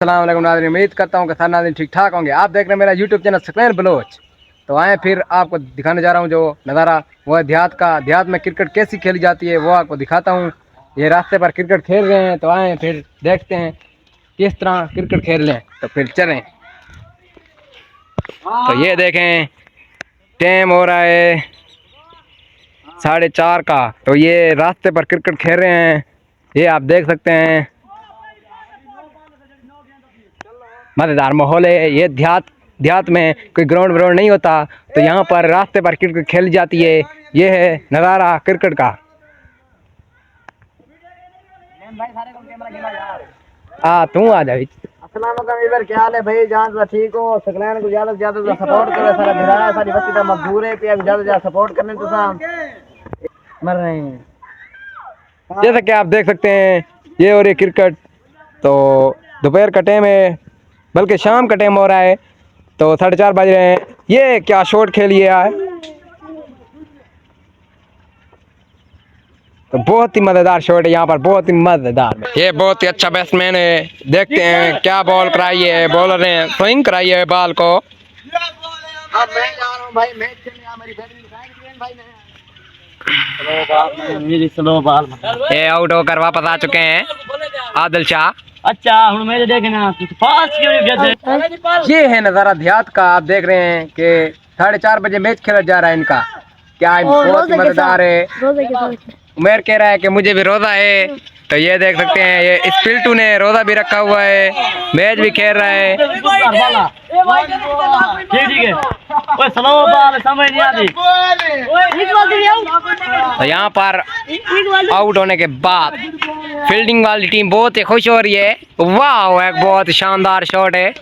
अस्सलाम वालेकुम नाज़रीन, उम्मीद करता हूँ कि सारे नाज़रीन ठीक ठाक होंगे। आप देख रहे हैं मेरा यूट्यूब चैनल सकलैन बलोच। तो आए फिर आपको दिखाने जा रहा हूँ जो नज़ारा वो है देहात का। देहात में क्रिकेट कैसी खेली जाती है वो आपको दिखाता हूँ। ये रास्ते पर क्रिकेट खेल रहे हैं, तो आए फिर देखते हैं किस तरह क्रिकेट खेल रहे हैं। तो फिर चलें। तो ये देखें टाइम हो रहा है 4:30 का। तो ये रास्ते पर क्रिकेट खेल रहे हैं, ये आप देख सकते हैं। मज़ेदार माहौल है। ये देहात में कोई ग्राउंड व्राउंड नहीं होता, तो यहाँ पर रास्ते पर क्रिकेट खेली जाती है। ये है नज़ारा क्रिकेट का। तू आ जा। अस्सलाम वालेकुम इधर क्या हाल है भाई? जान तो ठीक हो? सकलैन को ज्यादा से ज्यादा सपोर्ट करो। सारा भिड़ा सारी बस्ती का मजदूर है, पे ज्यादा से ज्यादा सपोर्ट करने तो मर रहे हैं। जैसा कि आप देख सकते हैं ये और ये क्रिकेट तो दोपहर का टाइम है, बल्कि शाम का टाइम हो रहा है। तो 4:30 बज रहे हैं। ये क्या शॉट खेलिए यार, तो बहुत ही मज़ेदार शॉट है यहाँ पर, बहुत ही मज़ेदार। ये बहुत ही अच्छा बैट्समैन है। देखते हैं क्या बॉल कराई है, बॉलर ने स्विंग कराई है बॉल को। अब मैं जा रहा हूं भाई मैच खेलने। मेरी बैटिंग भाई ने स्लो बॉल ये आउट होकर वापस आ चुके हैं आदिल शाह। अच्छा हुन मैच देखना पास क्यों नहीं? ये है नज़ारा देहात का। आप देख रहे हैं कि 4:30 बजे मैच खेला जा रहा है इनका। क्या बहुत ही मज़ेदार है। उमेर कह रहा है कि मुझे भी रोज़ा है, तो ये देख सकते हैं ये इस पिल्टू ने रोज़ा भी रखा हुआ है, मैच भी खेल रहा है। तो यहाँ पर आउट होने के बाद फील्डिंग वाली टीम बहुत ही खुश हो रही है। वाह, एक बहुत ही शानदार शॉट है।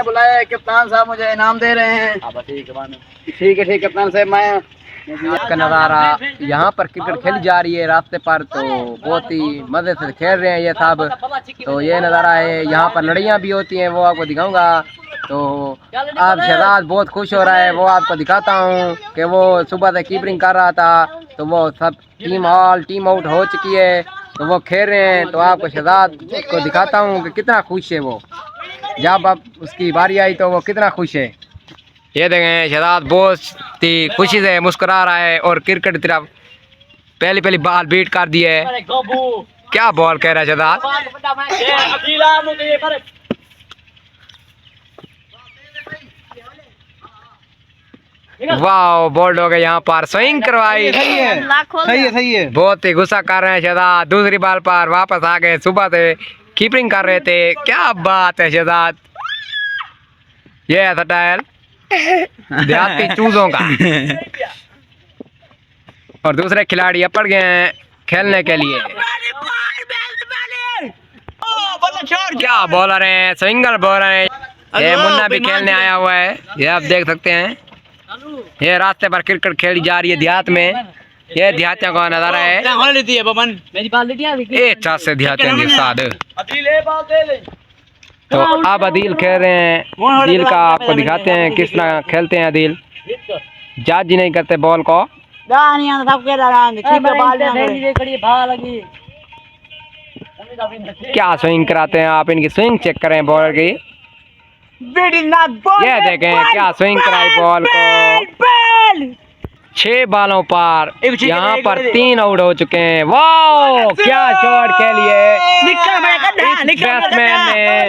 बुलाया है कप्तान साहब, मुझे इनाम दे रहे हैं। ठीक है कप्तान साहब। मैं का नज़ारा यहाँ पर क्रिकेट खेली जा रही है रास्ते पर, तो बहुत ही मज़े से खेल रहे हैं ये सब। तो ये नज़ारा है, यहाँ पर लड़ाइयाँ भी होती हैं, वो आपको दिखाऊंगा। तो आप शहजाद बहुत खुश हो रहा है, वो आपको दिखाता हूँ कि वो सुबह से कीपरिंग कर रहा था, तो वो सब टीम आउट हो चुकी है, तो वो खेल रहे हैं। तो आपको शहजाद को दिखाता हूँ कि कितना खुश है वो, जब अब उसकी बारी आई तो वो कितना खुश है। ये देखें शहजाद बहुत ही खुशी से मुस्कुरा रहा है और क्रिकेट की तरफ पहली बॉल बीट कर दी है। क्या बॉल कह रहा है शहजाद? वाह, बोल्ड हो गए यहाँ पर, स्विंग करवाई। सही है। बहुत ही गुस्सा कर रहे हैं शहजाद। दूसरी बॉल पर वापस आ गए, सुबह से कीपिंग कर रहे थे। क्या बात है शहजाद, ये है स्टाइल देहाती चूजों का। और दूसरे खिलाड़ी अपड़ गए हैं खेलने के लिए। क्या बॉलर है, सिंगल बॉलर है। ये मुन्ना भी खेलने आया हुआ है, ये आप देख सकते हैं। ये रास्ते पर क्रिकेट खेली जा रही है देहात में। ये देहातियों का नजारा है। से देहातियों के साथ तो अब अदील खेल रहे हैं। अदील का आपको दिखाते हैं किस तरह खेलते हैं अदील। जज जी नहीं करते बॉल को। क्या स्विंग कराते हैं आप, इनकी स्विंग चेक करें बॉलर की। ये देखें क्या स्विंग कराई बॉल को। 6 बॉलों पर यहाँ पर 3 आउट हो चुके हैं। वाह, क्या शॉट खेलिए बैट्समैन ने।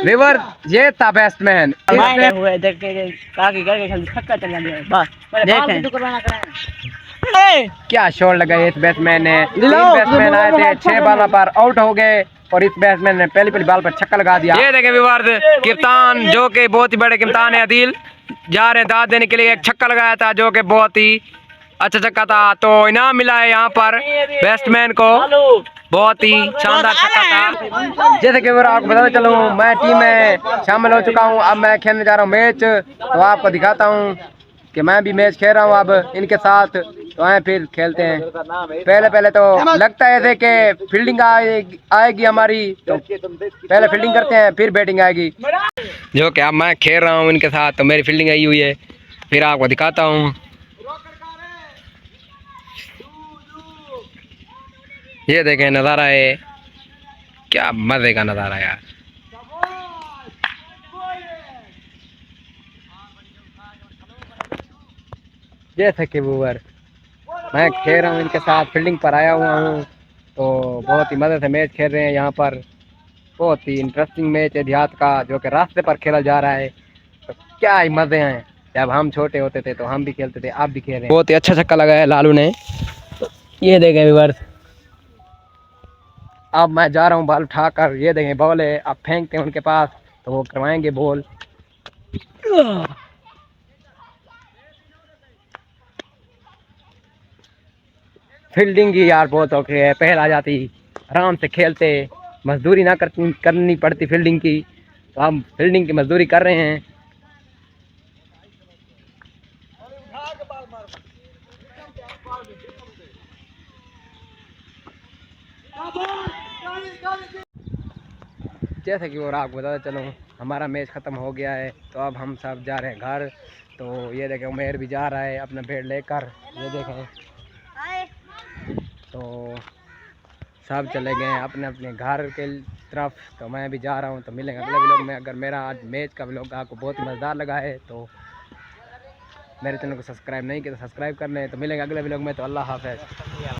रिवर ये था बैट्समैन। क्या शॉट लगा इस बैट्समैन ने। 3 बैट्समैन आए थे, 6 बॉलों पर आउट हो गए और इस बैट्समैन ने पहली बॉल पर छक्का लगा दिया। ये देखें व्यूअर्स, कप्तान जो कि बहुत ही बड़े कप्तान है अदील, जा रहे हैं दाद देने के लिए। एक छक्का लगाया था जो कि बहुत ही अच्छा छक्का था, तो इनाम मिला है यहाँ पर बैट्समैन को। बहुत ही शानदार छक्का था। जैसे कि आपको बताता चलूँ, मैं टीम में शामिल हो चुका हूँ। अब मैं खेलने जा रहा हूँ मैच, तो आपको दिखाता हूँ कि मैं भी मैच खेल रहा हूँ अब इनके साथ। तो आए फिर खेलते हैं। पहले तो लगता है ऐसे कि फील्डिंग आएगी हमारी, तो पहले फील्डिंग करते हैं फिर बैटिंग आएगी। जो कि अब मैं खेल रहा हूँ इनके साथ, तो मेरी फील्डिंग आई हुई है, फिर आपको दिखाता हूँ। ये देखें नज़ारा है, क्या मज़े का नज़ारा यार। जैसे कि व्यूअर मैं खेल रहा हूँ इनके साथ, फील्डिंग पर आया हुआ हूँ, तो बहुत ही मज़े से मैच खेल रहे हैं यहाँ पर। बहुत ही इंटरेस्टिंग मैच है देहात का, जो कि रास्ते पर खेला जा रहा है। तो क्या ही मज़े हैं, जब हम छोटे होते थे तो हम भी खेलते थे, आप भी खेल रहे हैं। बहुत ही अच्छा छक्का लगाया लालू ने। ये देखें व्यूअर, अब मैं जा रहा हूँ बॉल उठाकर। ये देखें बॉल है, अब फेंकते हैं उनके पास तो वो करवाएंगे बॉल। फील्डिंग की यार बहुत औखी है, पहल आ जाती, आराम से खेलते, मजदूरी ना करनी पड़ती फील्डिंग की, तो हम फील्डिंग की मजदूरी कर रहे हैं। जैसे कि और आपको बताते चलूँ, हमारा मैच ख़त्म हो गया है, तो अब हम सब जा रहे हैं घर। तो ये देखें उमेर भी जा रहा है अपना बैट लेकर, ये देखें, तो सब चले गए हैं अपने अपने घर के तरफ। तो मैं भी जा रहा हूँ, तो मिलेंगे अगले व्लॉग में। अगर मेरा आज मैच का व्लॉग आपको बहुत ही मज़ेदार लगा है तो मेरे चैनल को सब्सक्राइब नहीं किया तो सब्सक्राइब कर लें। तो मिलेंगे अगले व्लॉग में, तो अल्लाह हाफ़िज़।